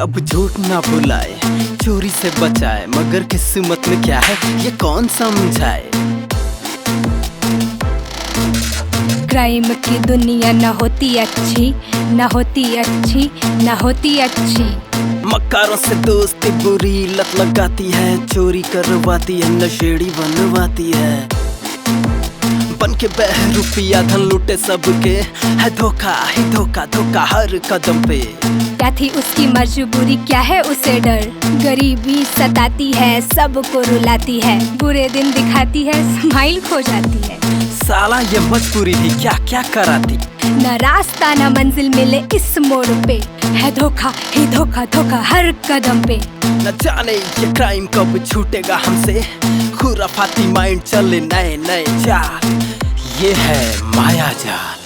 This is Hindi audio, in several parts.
अब झूठ ना बुलाए, चोरी से बचाए, मगर किस्मत में क्या है ये कौन समझाए। क्राइम की दुनिया न होती अच्छी, न होती अच्छी, न होती अच्छी। मक्कारों से दोस्ती बुरी लत लगाती है, चोरी करवाती है, नशेड़ी बनवाती है। बन के बहरूपिया धन लूटे सबके, है धोखा ही धोखा, धोखा हर कदम पे। क्या थी उसकी मजबूरी, क्या है उसे डर, गरीबी सताती है, सबको रुलाती है, बुरे दिन दिखाती है, स्माइल खो जाती है। साला ये मजबूरी भी क्या क्या कराती। न रास्ता न मंजिल मिले इस मोड़ पे, है धोखा ही धोखा, धोखा हर कदम पे। न जाने ये क्राइम कब छूटेगा हमसे, खुराफाती माइंड चले नए नए चाल, ये है माया जाल।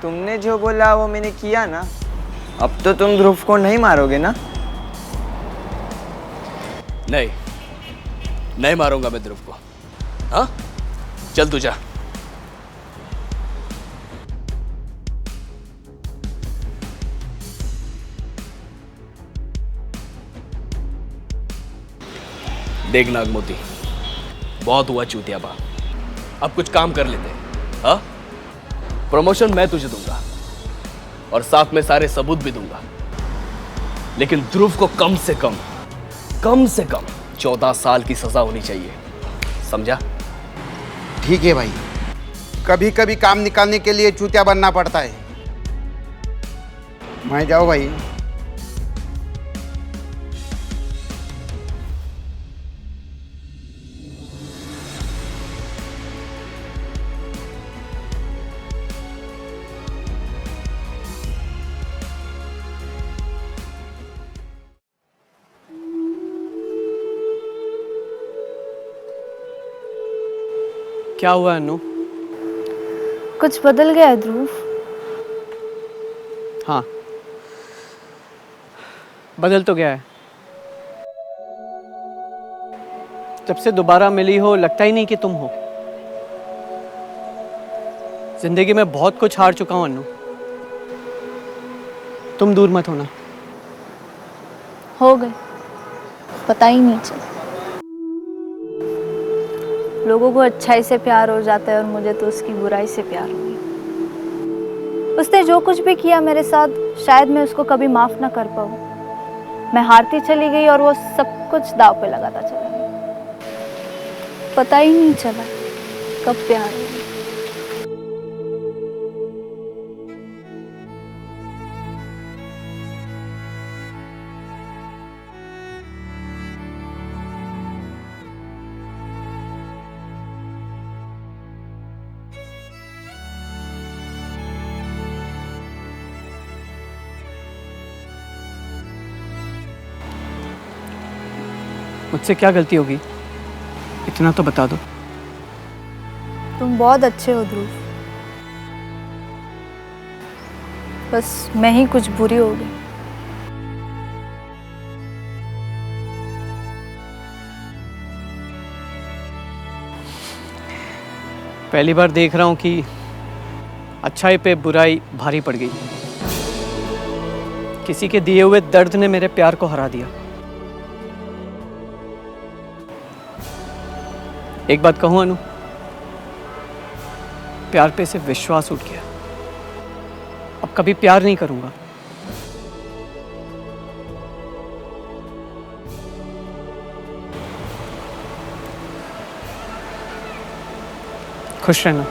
तुमने जो बोला वो मैंने किया ना। अब तो तुम ध्रुव को नहीं मारोगे ना? नहीं, नहीं मारूंगा मैं ध्रुव को। हाँ, चल तू जा। देख नागमोती, बहुत हुआ चूतियाबा, अब कुछ काम कर लेते हैं। हाँ, प्रमोशन मैं तुझे दूंगा और साथ में सारे सबूत भी दूंगा, लेकिन ध्रुव को कम से कम 14 साल की सजा होनी चाहिए, समझा? ठीक है भाई, कभी कभी काम निकालने के लिए चूतिया बनना पड़ता है। मैं जाऊँ भाई? क्या हुआ अनु? कुछ बदल गया है ध्रुव। हाँ, बदल तो गया है। जब से दोबारा मिली हो लगता ही नहीं कि तुम हो। जिंदगी में बहुत कुछ हार चुका हूं अनु, तुम दूर मत होना। हो गए, पता ही नहीं चला। लोगों को अच्छाई से प्यार हो जाता है और मुझे तो उसकी बुराई से प्यार हो गया। उसने जो कुछ भी किया मेरे साथ, शायद मैं उसको कभी माफ ना कर पाऊं। मैं हारती चली गई और वो सब कुछ दांव पे लगाता चला गया। पता ही नहीं चला कब प्यार हो गया। मुझसे क्या गलती होगी, इतना तो बता दो। तुम बहुत अच्छे हो ध्रुव, बस मैं ही कुछ बुरी हो गई। पहली बार देख रहा हूं कि अच्छाई पे बुराई भारी पड़ गई। किसी के दिए हुए दर्द ने मेरे प्यार को हरा दिया। एक बात कहूं अनु, प्यार पे से विश्वास उठ गया। अब कभी प्यार नहीं करूंगा। खुश रहना।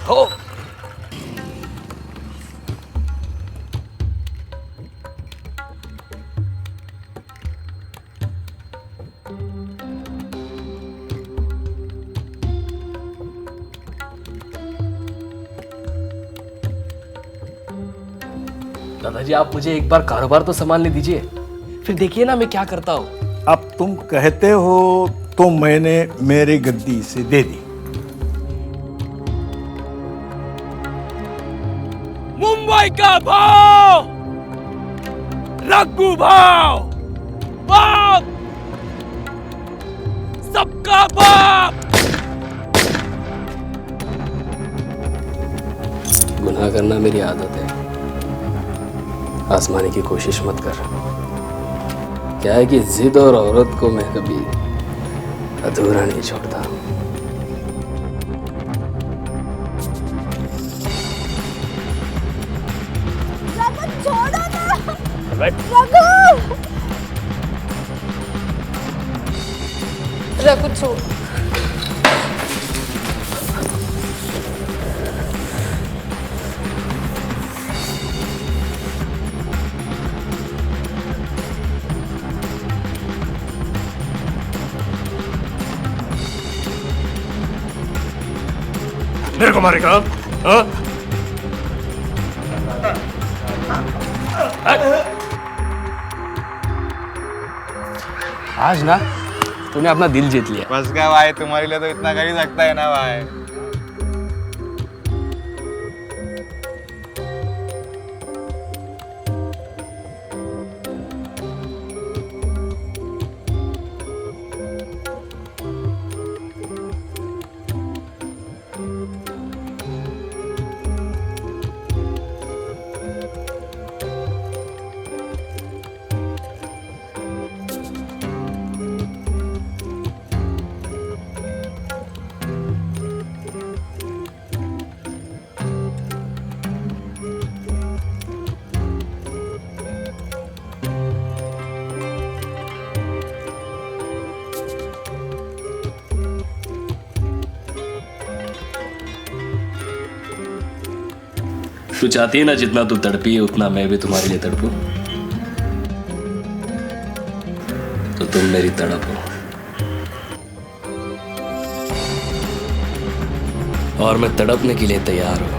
हो दादाजी आप मुझे एक बार कारोबार तो संभालने दीजिए, फिर देखिए ना मैं क्या करता हूँ। अब तुम कहते हो तो मैंने मेरी गद्दी से दे दी। मुंबई का भाव, रघु भाव, बाप सबका बाप। गुनाह करना मेरी आदत है, आजमाने की कोशिश मत कर। क्या है कि जिद और औरत को मैं कभी अधूरा नहीं छोड़ता। रघु छोड़। मेरे को मारेगा? हाँ? आज ना तूने अपना दिल जीत लिया। बस का भाई, तुम्हारे लिए तो इतना कर ही सकता है ना भाई। तू चाहती है ना जितना तू तड़पी है उतना मैं भी तुम्हारे लिए तड़पूं, तो तुम मेरी तड़प हो और मैं तड़पने के लिए तैयार हूं।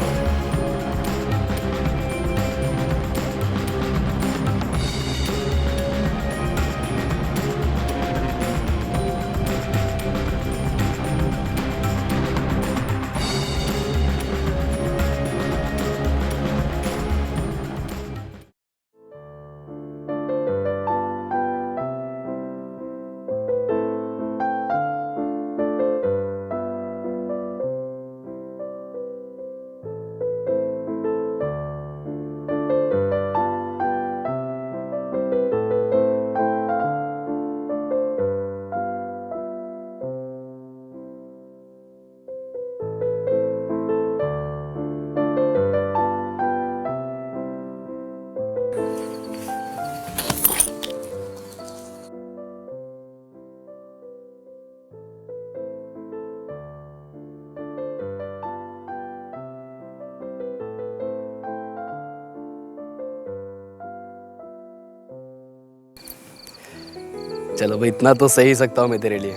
चलो भाई इतना तो सही सकता हूँ मैं तेरे लिए,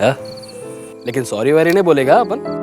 हाँ? लेकिन सॉरी वॉरी नहीं बोलेगा अपन।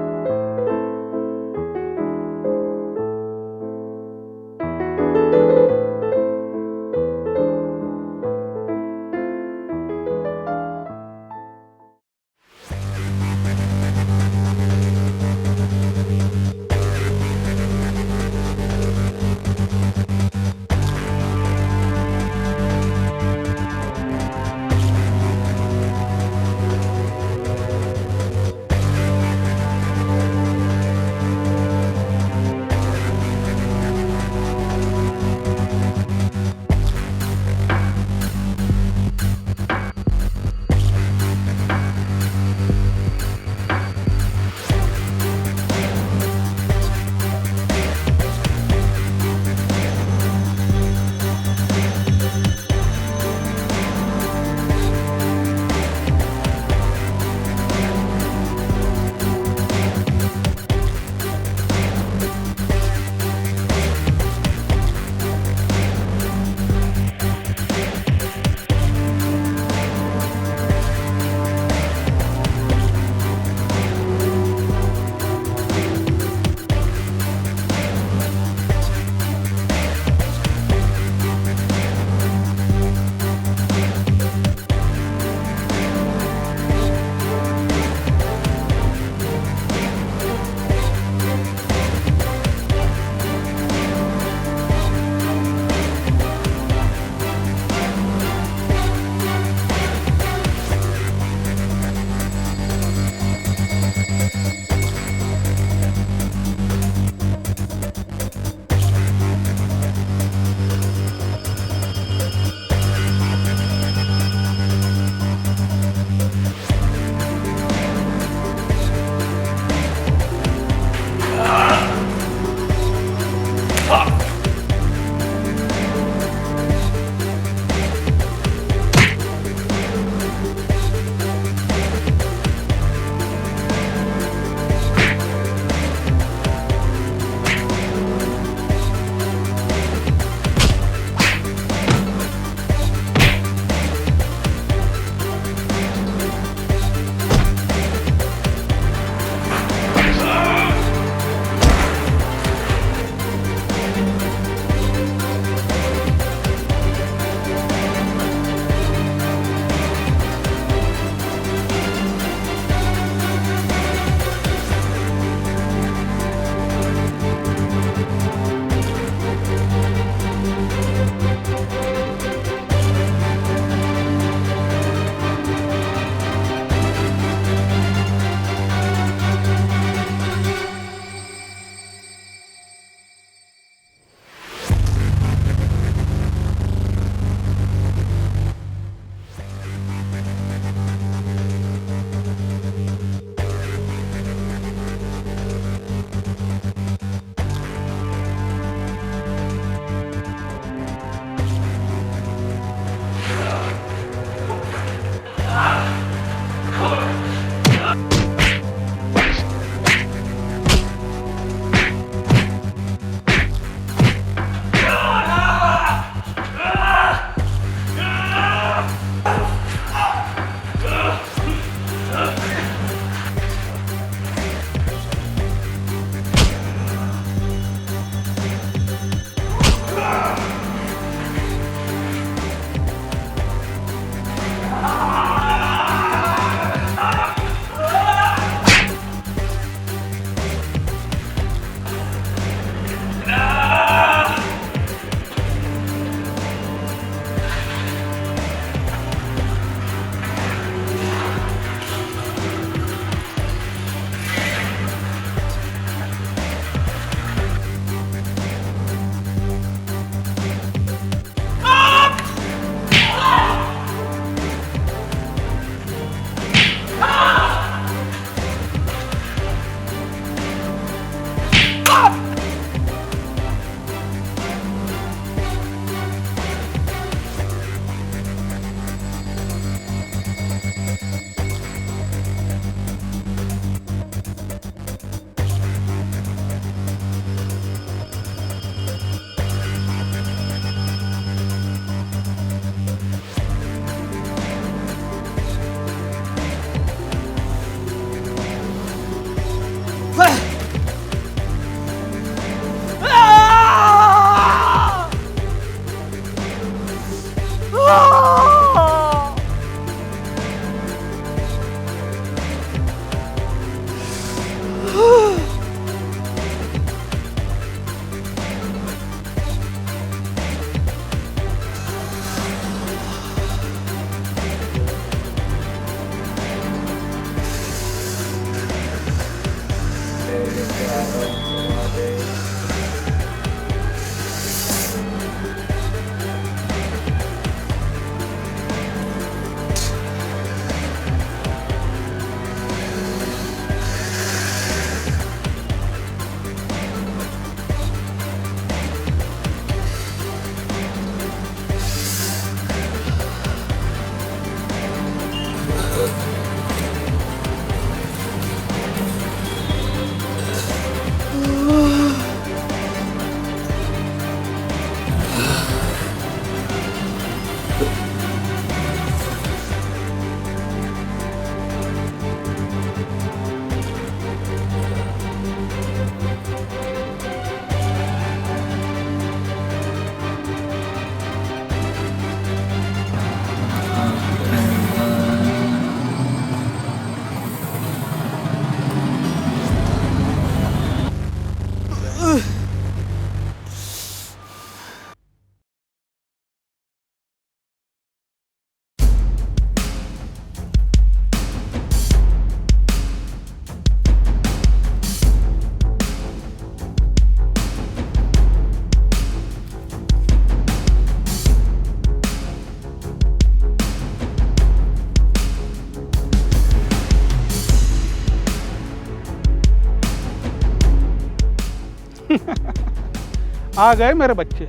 आ गए मेरे बच्चे,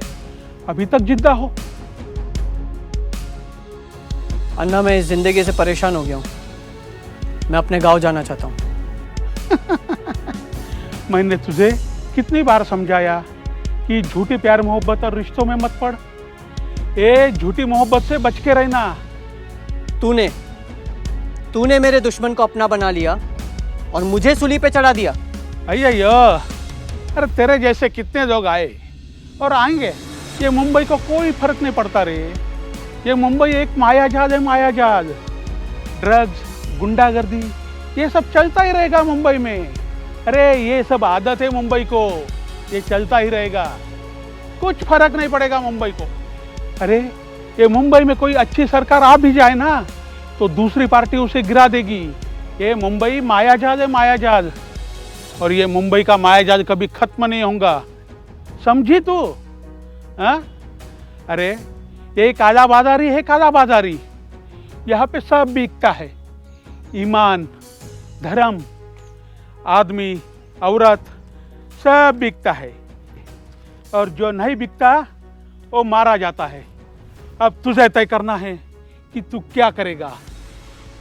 अभी तक जिंदा हो। अन्ना, मैं इस जिंदगी से परेशान हो गया हूँ। मैं अपने गांव जाना चाहता हूँ। मैंने तुझे कितनी बार समझाया कि झूठी प्यार मोहब्बत और रिश्तों में मत पड़। ए झूठी मोहब्बत से बच के रहना। तूने मेरे दुश्मन को अपना बना लिया और मुझे सूली पे चढ़ा दिया। अయ్యయ్యో, अरे तेरे जैसे कितने लोग आए और आएंगे, ये मुंबई को कोई फर्क नहीं पड़ता रे। ये मुंबई एक मायाजाल है, मायाजाल। ड्रग्स, गुंडागर्दी, ये सब चलता ही रहेगा मुंबई में। अरे ये सब आदत है मुंबई को, ये चलता ही रहेगा, कुछ फर्क नहीं पड़ेगा मुंबई को। अरे ये मुंबई में कोई अच्छी सरकार आ भी जाए ना तो दूसरी पार्टी उसे गिरा देगी। ये मुंबई मायाजाल है, मायाजाल। और ये मुंबई का मायाजाल कभी खत्म नहीं होगा, समझी तू? हाँ? अरे ये काला बाजारी है, काला बाजारी। यहाँ पे सब बिकता है, ईमान, धर्म, आदमी, औरत, सब बिकता है। और जो नहीं बिकता वो मारा जाता है। अब तुझे तय करना है कि तू क्या करेगा,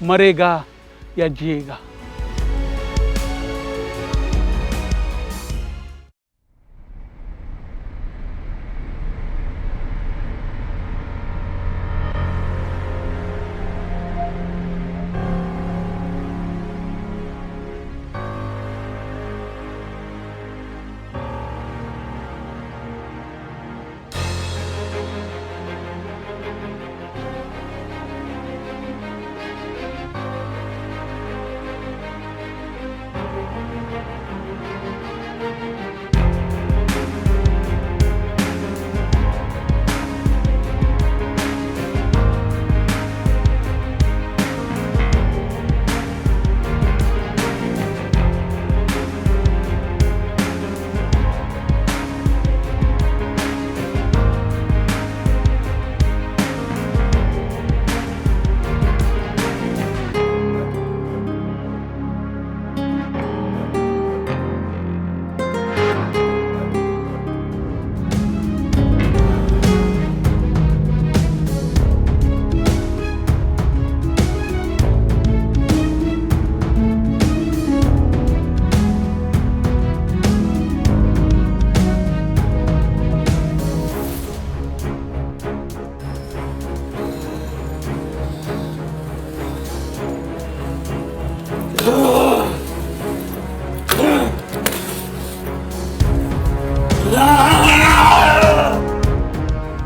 मरेगा या जिएगा।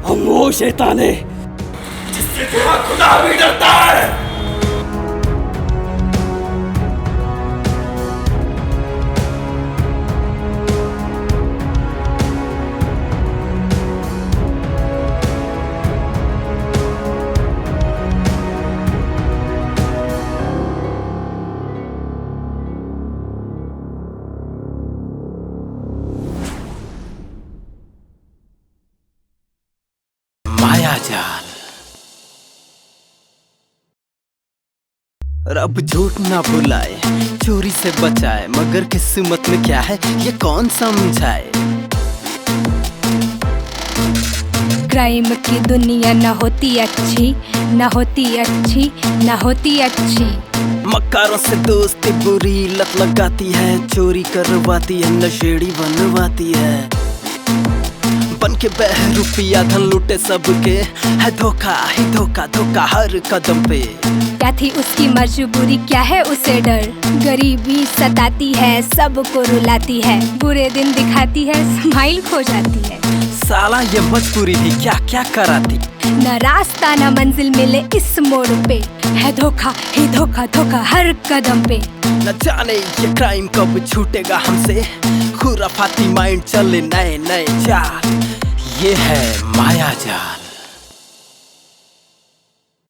हम वो शैतान है जितना खुदा भी डरता है। मायाजाल। रब झूठ ना बुलाए, चोरी से बचाए, मगर किस्मत में क्या है ये कौन समझाए। क्राइम की दुनिया न होती अच्छी, न होती अच्छी, न होती अच्छी। मक्कारों से दोस्ती बुरी लत लगाती है, चोरी करवाती है, नशेड़ी बनवाती है। बन के बहरूपिया धन लूटे सबके, है धोखा ही धोखा, धोखा हर कदम पे। क्या थी उसकी मजबूरी, क्या है उसे डर। गरीबी सताती है, सबको रुलाती है, बुरे दिन दिखाती है, स्माइल खो जाती है। साला ये मजबूरी भी क्या क्या कराती। न रास्ता न मंजिल मिले इस मोड़ पे, है धोखा ही धोखा, धोखा हर कदम पे। न जाने ये क्राइम कब छूटेगा हमसे, खुराफाती माइंड चले नए नए चाल। ये है मायाजाल।